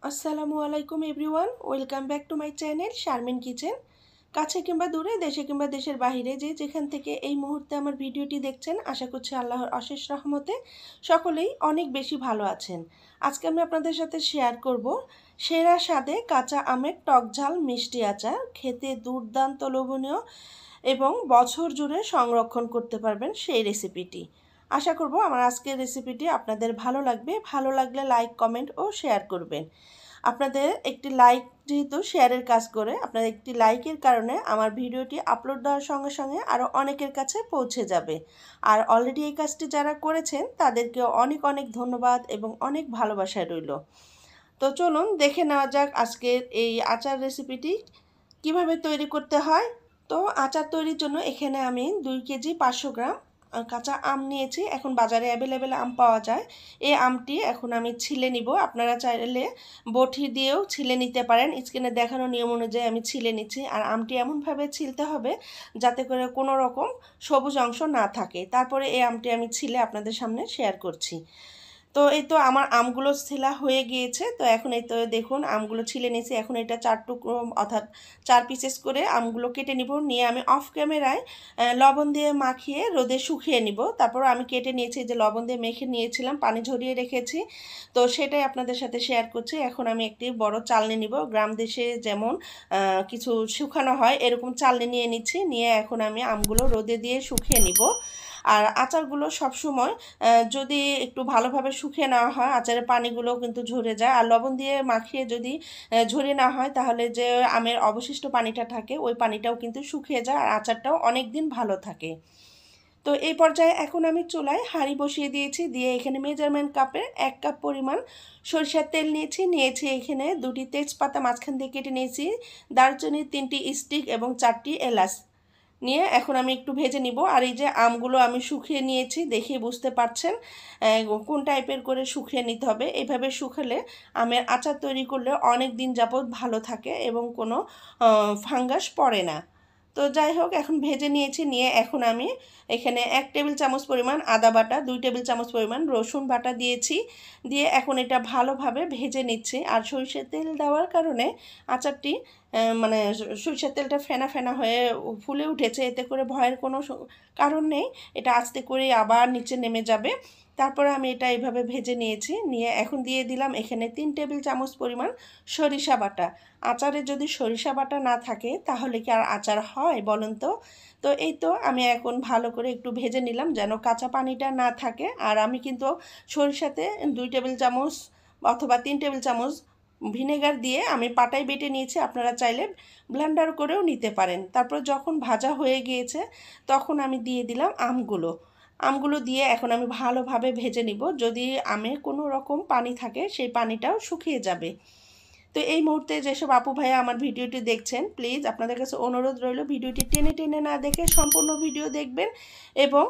আসসালামু আলাইকুম everyone, welcome back to my channel Sharmin kitchen. কাছে কিংবা দূরে, দেশে কিংবা দেশের বাইরে, যে যেখান থেকে এই মুহূর্তে আমার ভিডিওটি দেখছেন, আশা করছি আল্লাহর অশেষ রহমতে সকলেই অনেক বেশি ভালো আছেন। আজকে আমি আপনাদের সাথে শেয়ার করব সেরা স্বাদে কাঁচা আমের টক ঝাল মিষ্টি আচার। খেতে দুর্দান্ত লোভনীয় এবং বছর জুড়ে সংরক্ষণ করতে পারবেন সেই রেসিপিটি। আশা করব আমার আজকের রেসিপিটি আপনাদের ভালো লাগবে। ভালো লাগলে লাইক, কমেন্ট ও শেয়ার করবেন। আপনাদের একটি লাইক যেহেতু শেয়ারের কাজ করে, আপনাদের একটি লাইকের কারণে আমার ভিডিওটি আপলোড দেওয়ার সঙ্গে সঙ্গে আরও অনেকের কাছে পৌঁছে যাবে। আর অলরেডি এই কাজটি যারা করেছেন তাদেরকে অনেক অনেক ধন্যবাদ এবং অনেক ভালোবাসা রইল। তো চলুন দেখে নেওয়া যাক আজকের এই আচার রেসিপিটি কিভাবে তৈরি করতে হয়। তো আচার তৈরির জন্য এখানে আমি 2 কেজি 500 গ্রাম কাঁচা আম নিয়েছি। এখন বাজারে অ্যাভেলেবেল আম পাওয়া যায়। এই আমটি এখন আমি ছিলে নিব। আপনারা চাইলে বটি দিয়েও ছিলে নিতে পারেন। স্ক্রিনে দেখানো নিয়ম অনুযায়ী আমি ছিলে নিচ্ছি। আর আমটি এমনভাবে ছিলতে হবে যাতে করে কোনো রকম সবুজ অংশ না থাকে। তারপরে এই আমটি আমি ছিলে আপনাদের সামনে শেয়ার করছি। তো এই তো আমার আমগুলো ছেলা হয়ে গিয়েছে। তো এখন এই তো দেখুন আমগুলো ছিলে নিয়েছি। এখন এটা 4 টুকরো অর্থাৎ 4 পিসেস করে আমগুলো কেটে নিব। নিয়ে আমি অফ ক্যামেরায় লবণ দিয়ে মাখিয়ে রোদে শুকিয়ে নিব। তারপর আমি কেটে নিয়েছি, যে লবণ দিয়ে মেখে নিয়েছিলাম, পানি ঝরিয়ে রেখেছি। তো সেটাই আপনাদের সাথে শেয়ার করছি। এখন আমি একটি বড় চালনি নিব। গ্রাম দেশে যেমন কিছু শুকানো হয়, এরকম চালনি নিয়ে নিচ্ছি। নিয়ে এখন আমি আমগুলো রোদে দিয়ে শুকিয়ে নিব। আর আচারগুলো সবসময় যদি একটু ভালোভাবে শুকিয়ে নেওয়া হয়, আচারের পানিগুলোও কিন্তু ঝরে যায়। আর লবণ দিয়ে মাখিয়ে যদি ঝরিয়ে নেওয়া হয়, তাহলে যে আমের অবশিষ্ট পানিটা থাকে ওই পানিটাও কিন্তু শুকিয়ে যায়, আর আচারটাও অনেক দিন ভালো থাকে। তো এই পর্যায়ে এখন আমি চুলায় হাঁড়ি বসিয়ে দিয়েছি। দিয়ে এখানে মেজারমেন্ট কাপে 1 কাপ পরিমাণ সরিষার তেল নিয়েছি এখানে 2টি তেজপাতা মাঝখান দিয়ে কেটে নিয়েছি, দারচিনি 3টি স্টিক এবং 4টি এলাচ নিয়ে এখন আমি একটু ভেজে নিব। আর এই যে আমগুলো আমি শুকিয়ে নিয়েছি, দেখে বুঝতে পারছেন কোন টাইপের করে শুকিয়ে নিতে হবে। এইভাবে শুকালে আমের আচার তৈরি করলে অনেক দিন যাবত ভালো থাকে এবং কোনো ফাঙ্গাস পড়ে না। তো যাই হোক, এখন ভেজে নিয়েছি। নিয়ে এখন আমি এখানে 1 টেবিল চামচ পরিমাণ আদা বাটা, 2 টেবিল চামচ পরিমাণ রসুন বাটা দিয়েছি। দিয়ে এখন এটা ভালোভাবে ভেজে নিচ্ছি। আর সরিষার তেল দেওয়ার কারণে আচারটি মানে সরিষার তেলটা ফেনা ফেনা হয়ে ফুলে উঠেছে, এতে করে ভয়ের কোনো কারণ নেই। এটা আস্তে করে আবার নিচে নেমে যাবে। তারপরে আমি এটা এইভাবে ভেজে নিয়েছি। নিয়ে এখন দিয়ে দিলাম এখানে 3 টেবিল চামচ পরিমাণ সরিষা বাটা। আচারে যদি সরিষা বাটা না থাকে তাহলে কি আর আচার হয় বলুন তো? তো এই তো আমি এখন ভালো করে একটু ভেজে নিলাম যেন কাঁচা পানিটা না থাকে। আর আমি কিন্তু সরিষাতে 2 টেবিল চামচ অথবা 3 টেবিল চামচ ভিনেগার দিয়ে আমি পাটায় বেটে নিয়েছি। আপনারা চাইলে ব্লেন্ডার করেও নিতে পারেন। তারপর যখন ভাজা হয়ে গিয়েছে তখন আমি দিয়ে দিলাম আমগুলো দিয়ে এখন আমি ভালোভাবে ভেজে নিব। যদি আমে কোনো রকম পানি থাকে সেই পানিটাও শুকিয়ে যাবে। তো এই মুহূর্তে যেসব আপু ভাইয়া আমার ভিডিওটি দেখছেন, প্লিজ আপনাদের কাছে অনুরোধ রইল ভিডিওটি টেনে টেনে না দেখে সম্পূর্ণ ভিডিও দেখবেন এবং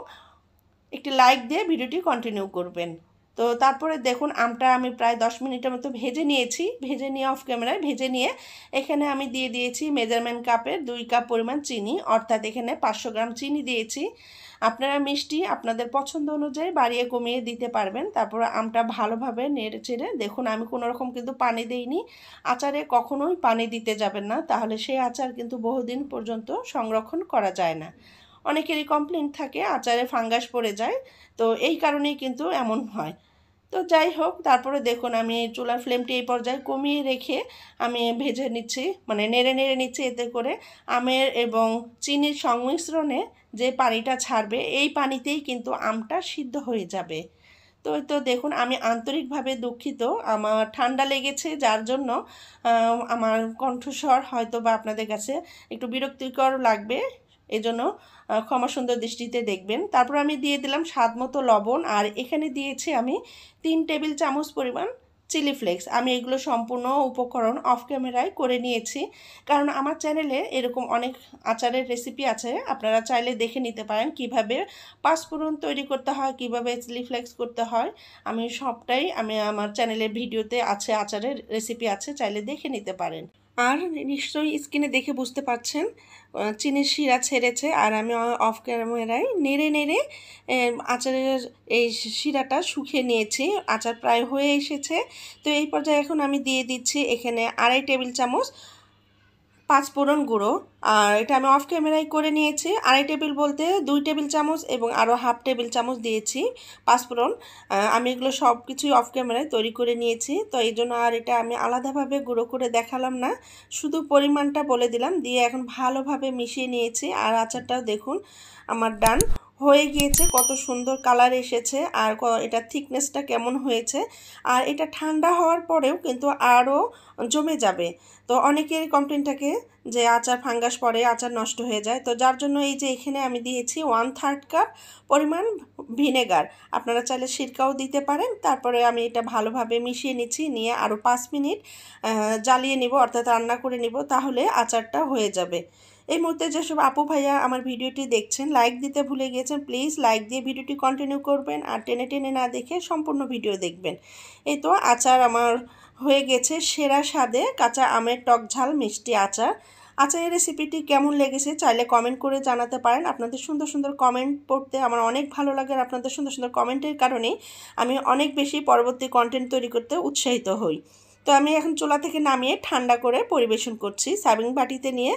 একটি লাইক দিয়ে ভিডিওটি কন্টিনিউ করবেন। তো তারপরে দেখুন আমটা আমি প্রায় 10 মিনিটের মতো ভেজে নিয়েছি। ভেজে নিয়ে অফ ক্যামেরায় ভেজে নিয়ে এখানে আমি দিয়ে দিয়েছি মেজারমেন্ট কাপের 2 কাপ পরিমাণ চিনি, অর্থাৎ এখানে 500 গ্রাম চিনি দিয়েছি। আপনারা মিষ্টি আপনাদের পছন্দ অনুযায়ী বাড়িয়ে কমিয়ে দিতে পারবেন। তারপর আমটা ভালোভাবে নেড়ে চেড়ে দেখুন, আমি কোনো রকম কিন্তু পানি দেইনি। আচারে কখনোই পানি দিতে যাবেন না, তাহলে সেই আচার কিন্তু বহুদিন পর্যন্ত সংরক্ষণ করা যায় না। অনেকেরই কমপ্লেন থাকে আচারে ফাঙ্গাস পড়ে যায়, তো এই কারণেই কিন্তু এমন হয়। তো যাই হোক, তারপরে দেখুন আমি চুলার ফ্লেমটি এই পর্যায়ে কমিয়ে রেখে আমি ভেজে নিচ্ছি, মানে নেড়ে নেড়ে নিচ্ছি। এতে করে আমের এবং চিনির সংমিশ্রণে যে পানিটা ছাড়বে এই পানিতেই কিন্তু আমটা সিদ্ধ হয়ে যাবে। তো তো দেখুন, আমি আন্তরিকভাবে দুঃখিত, আমার ঠান্ডা লেগেছে যার জন্য আমার কণ্ঠস্বর হয়তো বা আপনাদের কাছে একটু বিরক্তিকর লাগবে, এজন্য ক্ষমা সুন্দর দৃষ্টিতে দেখবেন। তারপর আমি দিয়ে দিলাম স্বাদ মতো লবণ। আর এখানে দিয়েছি আমি 3 টেবিল চামচ পরিমাণ চিলি ফ্লেক্স। আমি এগুলো সম্পূর্ণ উপকরণ অফ ক্যামেরায় করে নিয়েছি, কারণ আমার চ্যানেলে এরকম অনেক আচারের রেসিপি আছে, আপনারা চাইলে দেখে নিতে পারেন কিভাবে পাঁচফোড়ন তৈরি করতে হয়, কিভাবে চিলি ফ্লেক্স করতে হয়। সবটাই আমার চ্যানেলের ভিডিওতে আছে, আচারের রেসিপি আছে, চাইলে দেখে নিতে পারেন। আর নিশ্চয়ই স্ক্রিনে দেখে বুঝতে পারছেন চিনির শিরা ছেড়েছে, আর আমি অফ ক্যামেরায় নেড়ে নেড়ে আচারের এই শিরাটা শুকিয়ে নিয়েছি। আচার প্রায় হয়ে এসেছে। তো এই পর্যায়ে এখন আমি দিয়ে দিচ্ছি এখানে 2.5 টেবিল চামচ পাঁচফোড়ন গুঁড়ো। আর এটা আমি অফ ক্যামেরায় করে নিয়েছি। 2.5 টেবিল বলতে 2 টেবিল চামচ এবং আরও হাফ টেবিল চামচ দিয়েছি পাঁচফোড়ন। আমি এগুলো সব কিছুই অফ ক্যামেরায় তৈরি করে নিয়েছি। তো এই জন্য আর এটা আমি আলাদাভাবে গুঁড়ো করে দেখালাম না, শুধু পরিমাণটা বলে দিলাম। দিয়ে এখন ভালোভাবে মিশিয়ে নিয়েছি। আর আচারটাও দেখুন আমার ডান হয়ে গিয়েছে, কত সুন্দর কালার এসেছে আর এটা থিকনেসটা কেমন হয়েছে। আর এটা ঠান্ডা হওয়ার পরেও কিন্তু আরও জমে যাবে। তো অনেকের কমপ্লেন থাকে যে আচার ফাঙ্গাস পড়ে, আচার নষ্ট হয়ে যায়। তো যার জন্য এই যে এখানে আমি দিয়েছি 1/3 কাপ পরিমাণ ভিনেগার। আপনারা চাইলে সিরকাও দিতে পারেন। তারপরে আমি এটা ভালোভাবে মিশিয়ে নিচ্ছি, নিয়ে আরও 5 মিনিট জ্বালিয়ে নিব, অর্থাৎ রান্না করে নিব, তাহলে আচারটা হয়ে যাবে। এই মুহূর্তে যেসব আপু ভাইয়া আমার ভিডিওটি দেখছেন লাইক দিতে ভুলে গিয়েছেন, প্লিজ লাইক দিয়ে ভিডিওটি কন্টিনিউ করবেন আর টেনে টেনে না দেখে সম্পূর্ণ ভিডিও দেখবেন। এই তো আচার আমার হয়ে গেছে সেরা স্বাদে কাঁচা আমের টক ঝাল মিষ্টি আচার। আচারের রেসিপিটি কেমন লেগেছে চাইলে কমেন্ট করে জানাতে পারেন। আপনাদের সুন্দর সুন্দর কমেন্ট পড়তে আমার অনেক ভালো লাগে, আর আপনাদের সুন্দর সুন্দর কমেন্টের কারণেই আমি অনেক বেশি পরবর্তী কন্টেন্ট তৈরি করতে উৎসাহিত হই। তো আমি এখন চুলা থেকে নামিয়ে ঠান্ডা করে পরিবেশন করছি সার্ভিং বাটিতে নিয়ে।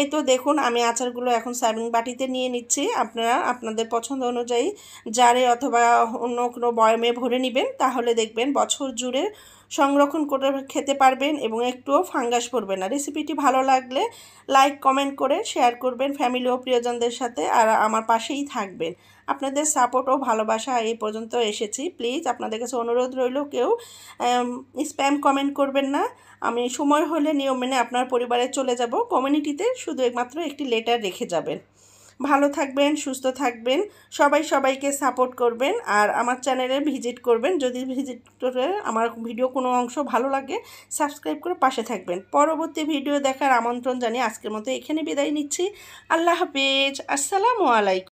এই তো দেখুন আমি আচারগুলো এখন সার্ভিং বাটিতে নিয়ে নিচ্ছি। আপনারা আপনাদের পছন্দ অনুযায়ী জারে অথবা অন্য কোনো বয়ামে ভরে নেবেন, তাহলে দেখবেন বছর জুড়ে সংরক্ষণ করে খেতে পারবেন এবং একটুও ফাঙ্গাস পড়বে না। রেসিপিটি ভালো লাগলে লাইক কমেন্ট করে শেয়ার করবেন ফ্যামিলি ও প্রিয়জনদের সাথে, আর আমার পাশেই থাকবেন। আপনাদের সাপোর্ট ও ভালোবাসা এই পর্যন্ত এসেছি। প্লিজ আপনাদের কাছে অনুরোধ রইল, কেউ স্প্যাম কমেন্ট করবেন না। আমি সময় হলে নিয়ম মেনে আপনার পরিবারে চলে যাব। কমিউনিটিতে শুধু একমাত্র একটি লেটার রেখে যাবেন। ভালো থাকবেন, সুস্থ থাকবেন, সবাই সবাইকে সাপোর্ট করবেন, আর আমার চ্যানেলে ভিজিট করবেন। যদি ভিজিট করে আমার ভিডিও কোনো অংশ ভালো লাগে সাবস্ক্রাইব করে পাশে থাকবেন। পরবর্তী ভিডিও দেখার আমন্ত্রণ জানিয়ে আজকের মতো এখানে বিদায় নিচ্ছি। আল্লাহ হাফেজ, আসসালামু আলাইকুম।